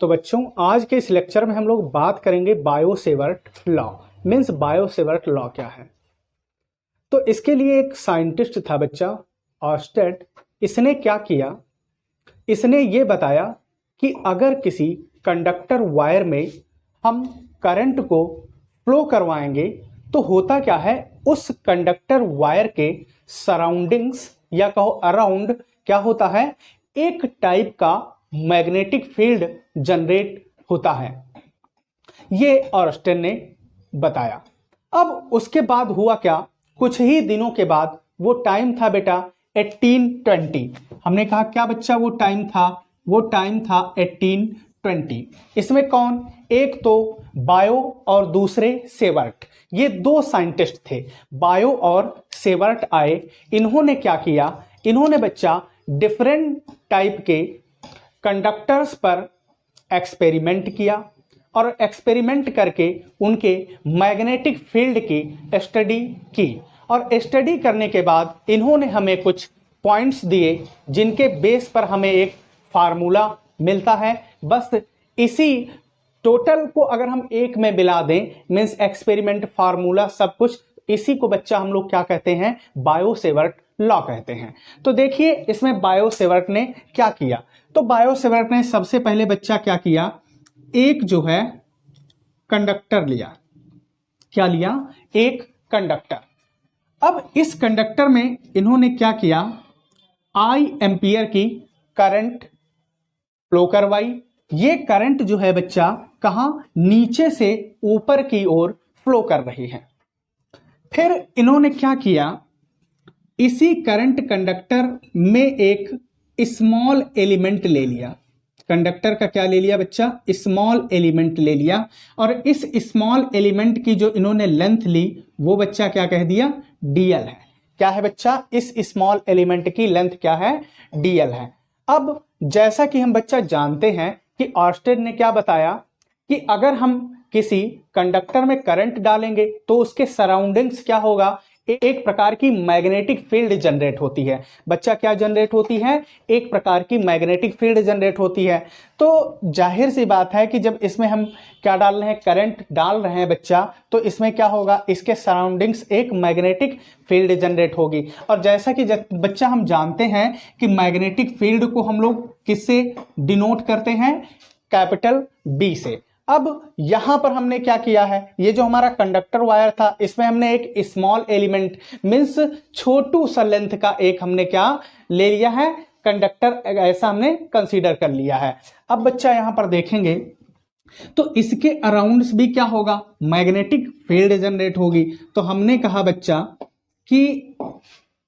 तो बच्चों आज के इस लेक्चर में हम लोग बात करेंगे Biot-Savart law. Means Biot-Savart law क्या है। तो इसके लिए एक साइंटिस्ट था बच्चा ऑर्स्टेड। इसने क्या किया, इसने ये बताया कि अगर किसी कंडक्टर वायर में हम करंट को फ्लो करवाएंगे तो होता क्या है, उस कंडक्टर वायर के सराउंडिंग्स या कहो अराउंड क्या होता है, एक टाइप का मैग्नेटिक फील्ड जनरेट होता है। ये ऑर्स्टेड ने बताया। अब उसके बाद हुआ क्या, कुछ ही दिनों के बाद, वो टाइम था बेटा 1820। हमने कहा क्या बच्चा वो टाइम था, वो टाइम था 1820। इसमें कौन, एक तो बायो और दूसरे सेवर्ट, ये दो साइंटिस्ट थे। बायो और सेवर्ट आए। इन्होंने क्या किया, इन्होंने बच्चा डिफरेंट टाइप के कंडक्टर्स पर एक्सपेरिमेंट किया और एक्सपेरिमेंट करके उनके मैग्नेटिक फील्ड की स्टडी की। और स्टडी करने के बाद इन्होंने हमें कुछ पॉइंट्स दिए जिनके बेस पर हमें एक फार्मूला मिलता है। बस इसी टोटल को अगर हम एक में मिला दें, मीन्स एक्सपेरिमेंट, फार्मूला, सब कुछ, इसी को बच्चा हम लोग क्या कहते हैं, बायो-सेवर्ट लॉ कहते हैं। तो देखिए इसमें बायो-सेवर्ट ने क्या किया। तो बायो-सेवर्ट ने सबसे पहले बच्चा क्या किया, एक जो है कंडक्टर लिया। क्या लिया, एक कंडक्टर। अब इस कंडक्टर में इन्होंने क्या किया, I एम्पियर की करंट फ्लो करवाई। ये करंट जो है बच्चा कहां, नीचे से ऊपर की ओर फ्लो कर रही है। फिर इन्होंने क्या किया, इसी करंट कंडक्टर में एक स्मॉल एलिमेंट ले लिया। कंडक्टर का क्या ले लिया बच्चा, स्मॉल एलिमेंट ले लिया। और इस स्मॉल एलिमेंट की जो इन्होंने लेंथ ली वो बच्चा क्या कह दिया, डीएल है। क्या है बच्चा, इस स्मॉल एलिमेंट की लेंथ क्या है, डीएल है। अब जैसा कि हम बच्चा जानते हैं कि ऑर्स्टेड ने क्या बताया कि अगर हम किसी कंडक्टर में करंट डालेंगे तो उसके सराउंडिंग्स क्या होगा, एक प्रकार की मैग्नेटिक फील्ड जनरेट होती है। बच्चा क्या जनरेट होती है, एक प्रकार की मैग्नेटिक फील्ड जनरेट होती है। तो जाहिर सी बात है कि जब इसमें हम क्या डाल रहे हैं, करंट डाल रहे हैं बच्चा, तो इसमें क्या होगा, इसके सराउंडिंग्स एक मैग्नेटिक फील्ड जनरेट होगी। और जैसा कि बच्चा हम जानते हैं कि मैग्नेटिक फील्ड को हम लोग किससे डिनोट करते हैं, कैपिटल बी से। अब यहां पर हमने क्या किया है, ये जो हमारा कंडक्टर वायर था इसमें हमने एक स्मॉल एलिमेंट मीन्स छोटू सा लेंथ का एक हमने क्या ले लिया है, कंडक्टर, ऐसा हमने कंसीडर कर लिया है। अब बच्चा यहां पर देखेंगे तो इसके अराउंड्स भी क्या होगा, मैग्नेटिक फील्ड जनरेट होगी। तो हमने कहा बच्चा कि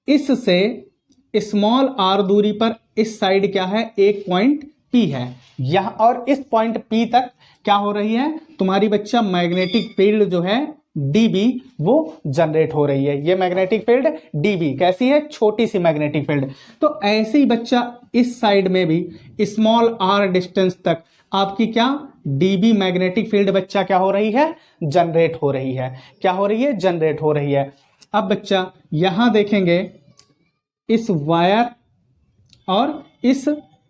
इससे स्मॉल आर दूरी पर इस साइड क्या है, एक पॉइंट P है यहां, और इस पॉइंट P तक क्या हो रही है तुम्हारी बच्चा, मैग्नेटिक फील्ड जो है dB वो जनरेट हो रही है। ये मैग्नेटिक फील्ड dB कैसी है, छोटी सी मैग्नेटिक फील्ड। तो ऐसे ही बच्चा इस साइड में भी स्मॉल r डिस्टेंस तक आपकी क्या dB मैग्नेटिक फील्ड बच्चा क्या हो रही है, जनरेट हो रही है। क्या हो रही है, जनरेट हो रही है। अब बच्चा यहां देखेंगे इस वायर और इस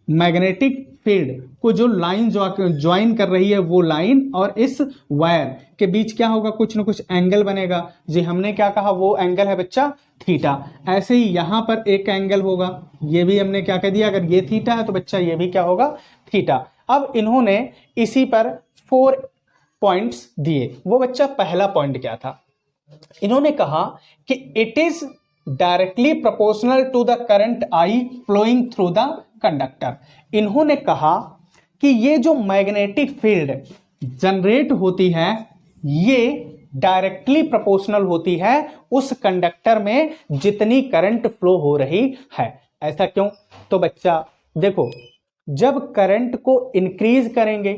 मैग्नेटिक फील्ड को जो लाइन ज्वाइन कर रही है, वो लाइन और इस वायर के बीच क्या होगा, कुछ ना कुछ एंगल बनेगा। जी हमने क्या कहा, वो एंगल है बच्चा थीटा। ऐसे ही यहां पर एक एंगल होगा, ये भी हमने क्या कह दिया, अगर ये थीटा है तो बच्चा ये भी क्या होगा, थीटा। अब इन्होंने इसी पर 4 पॉइंट्स दिए। वो बच्चा पहला पॉइंट क्या था, इन्होंने कहा कि it is directly proportional to the current I flowing through the conductor. इन्होंने कहा कि ये जो मैग्नेटिक फील्ड जनरेट होती है ये डायरेक्टली प्रोपोर्शनल होती है उस कंडक्टर में जितनी करंट फ्लो हो रही है। ऐसा क्यों, तो बच्चा देखो, जब करंट को इंक्रीज करेंगे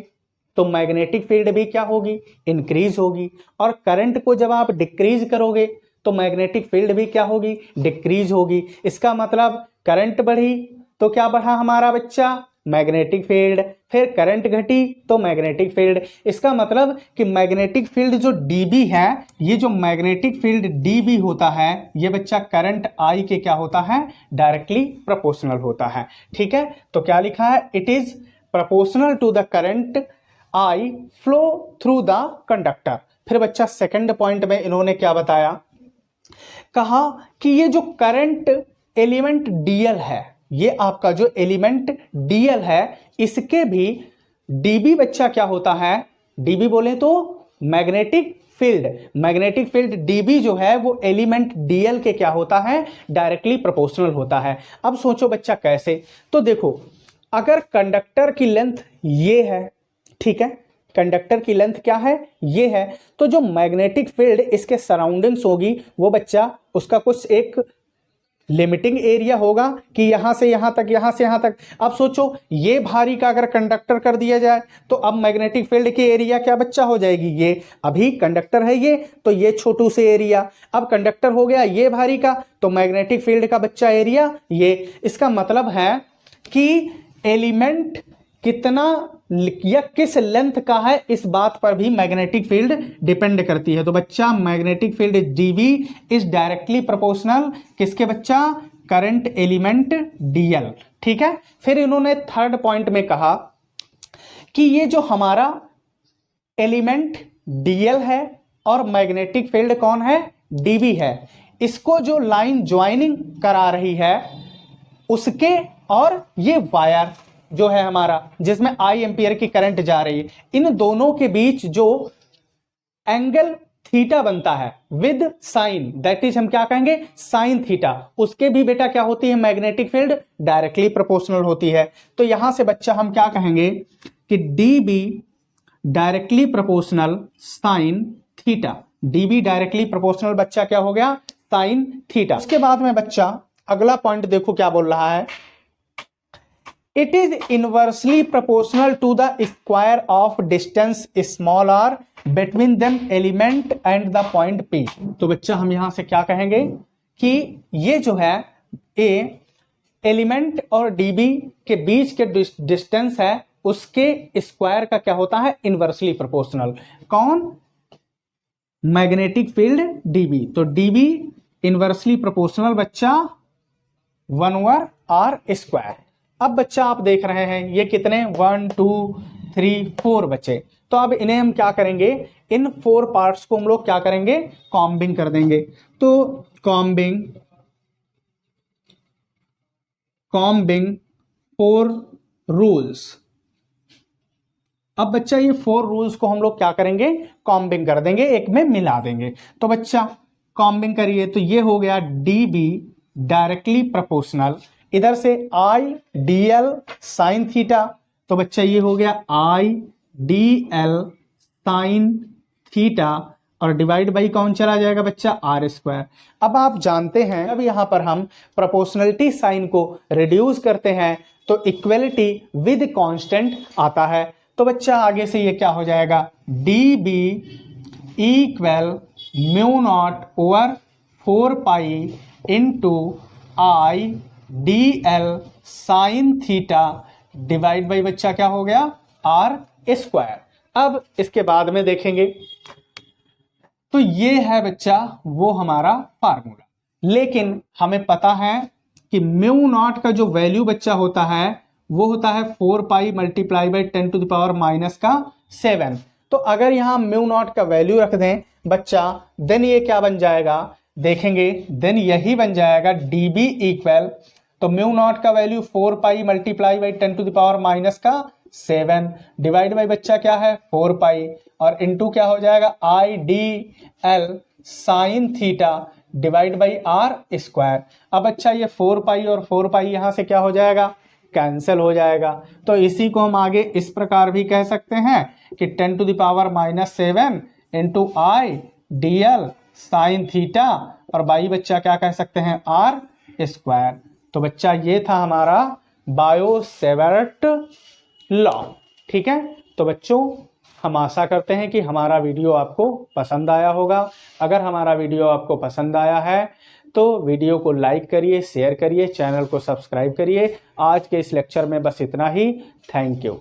तो मैग्नेटिक फील्ड भी क्या होगी, इंक्रीज होगी। और करंट को जब आप डिक्रीज करोगे तो मैग्नेटिक फील्ड भी क्या होगी, डिक्रीज होगी। इसका मतलब करंट बढ़ी तो क्या बढ़ा हमारा बच्चा, मैग्नेटिक फील्ड। फिर करंट घटी तो मैग्नेटिक फील्ड। इसका मतलब कि मैग्नेटिक फील्ड जो dB है, ये जो मैग्नेटिक फील्ड dB होता है, ये बच्चा करंट I के क्या होता है, डायरेक्टली प्रोपोर्शनल होता है। ठीक है, तो क्या लिखा है, it is proportional to the current I flow through the conductor। फिर बच्चा सेकंड पॉइंट में इन्होंने क्या बताया, कहा कि ये जो करंट एलिमेंट डीएल है, ये आपका जो एलिमेंट डीएल है, इसके भी डीबी बच्चा क्या होता है, डीबी बोले तो magnetic field, magnetic field dB जो है वो एलिमेंट डीएल के क्या होता है, डायरेक्टली प्रोपोर्शनल होता है। अब सोचो बच्चा कैसे, तो देखो अगर कंडक्टर की लेंथ ये है, ठीक है, कंडक्टर की लेंथ क्या है, ये है, तो जो मैग्नेटिक फील्ड इसके सराउंडिंग्स होगी वो बच्चा उसका कुछ एक लिमिटिंग एरिया होगा कि यहां से यहां तक, यहां से यहां तक। अब सोचो ये भारी का अगर कंडक्टर कर दिया जाए तो अब मैग्नेटिक फील्ड की एरिया क्या बच्चा हो जाएगी, ये अभी कंडक्टर है ये, तो ये छोटू से एरिया, अब कंडक्टर हो गया ये भारी का, तो मैग्नेटिक फील्ड का बच्चा एरिया ये। इसका मतलब है कि एलिमेंट कितना या किस लेंथ का है इस बात पर भी मैग्नेटिक फील्ड डिपेंड करती है। तो बच्चा magnetic field DV is directly proportional किसके बच्चा, करंट एलिमेंट डीएल, ठीक है। फिर इन्होंने थर्ड पॉइंट में कहा कि ये जो हमारा एलिमेंट डीएल है और मैग्नेटिक फील्ड कौन है, डीवी है, इसको जो लाइन ज्वाइनिंग करा रही है उसके, और ये वायर जो है हमारा जिसमें आई एम्पियर की करंट जा रही है, इन दोनों के बीच जो एंगल थीटा बनता है विद साइन, दैट इज हम क्या कहेंगे, साइन थीटा, उसके भी बेटा क्या होती है, मैग्नेटिक फील्ड डायरेक्टली प्रोपोर्शनल होती है। तो यहां से बच्चा हम क्या कहेंगे कि dB directly proportional sine theta, dB directly proportional बच्चा क्या हो गया, साइन थीटा। उसके बाद में बच्चा अगला पॉइंट देखो क्या बोल रहा है, it is inversely proportional to the square of distance small r between them element and the point P। तो बच्चा हम यहां से क्या कहेंगे कि ये जो है ए एलिमेंट और डीबी के बीच के डिस्टेंस है उसके स्क्वायर का क्या होता है, इनवर्सली प्रोपोर्शनल। कौन, मैग्नेटिक फील्ड डीबी, तो डीबी इनवर्सली प्रोपोर्शनल बच्चा 1/r²। अब बच्चा आप देख रहे हैं ये कितने 1 2 3 4 बच्चे, तो अब इन्हें हम क्या करेंगे, इन 4 पार्ट्स को हम लोग क्या करेंगे, कॉम्बिंग कर देंगे। तो कॉम्बिंग 4 रूल्स। अब बच्चा ये 4 रूल्स को हम लोग क्या करेंगे, कॉम्बिंग कर देंगे, एक में मिला देंगे। तो बच्चा कॉम्बिंग करिए, तो ये हो गया डीबी डायरेक्टली प्रोपोर्शनल, इधर से आई डी एल साइन थीटा, तो बच्चा ये हो गया आई डी एल साइन थीटा, और डिवाइड बाई कौन चला जाएगा बच्चा, r²। अब आप जानते हैं अब यहां पर हम प्रोपोर्शनलिटी साइन को रिड्यूस करते हैं तो इक्वलिटी विद कांस्टेंट आता है। तो बच्चा आगे से ये क्या हो जाएगा, D B equal μ0/4 into I D L sine theta divide by बच्चा क्या हो गया, r²। अब इसके बाद में देखेंगे तो ये है बच्चा वो हमारा फार्मूला, लेकिन हमें पता है कि μ0 का जो वैल्यू बच्चा होता है वो होता है 4 मल्टीप्लाई बाई 10⁻⁻⁷। तो अगर यहां μ0 का वैल्यू रख दें बच्चा, देन ये क्या बन जाएगा, देखेंगे देन यही बन जाएगा dB इक्वल, तो μ0 का value 4 multiply by 10⁻⁷ divide by बच्चा क्या है 4 और इनटू क्या हो जाएगा आई D L sine theta divide by r²। अब बच्चा ये 4 और 4 यहां से क्या हो जाएगा, कैंसिल हो जाएगा। तो इसी को हम आगे इस प्रकार भी कह सकते हैं कि 10⁻⁷ into I D L sine theta, और बाई बच्चा क्या कह सकते हैं, r²। तो बच्चा ये था हमारा बायो-सेवर्ट लॉ, ठीक है। तो बच्चों हम आशा करते हैं कि हमारा वीडियो आपको पसंद आया होगा। अगर हमारा वीडियो आपको पसंद आया है तो वीडियो को लाइक करिए, शेयर करिए, चैनल को सब्सक्राइब करिए। आज के इस लेक्चर में बस इतना ही। Thank you.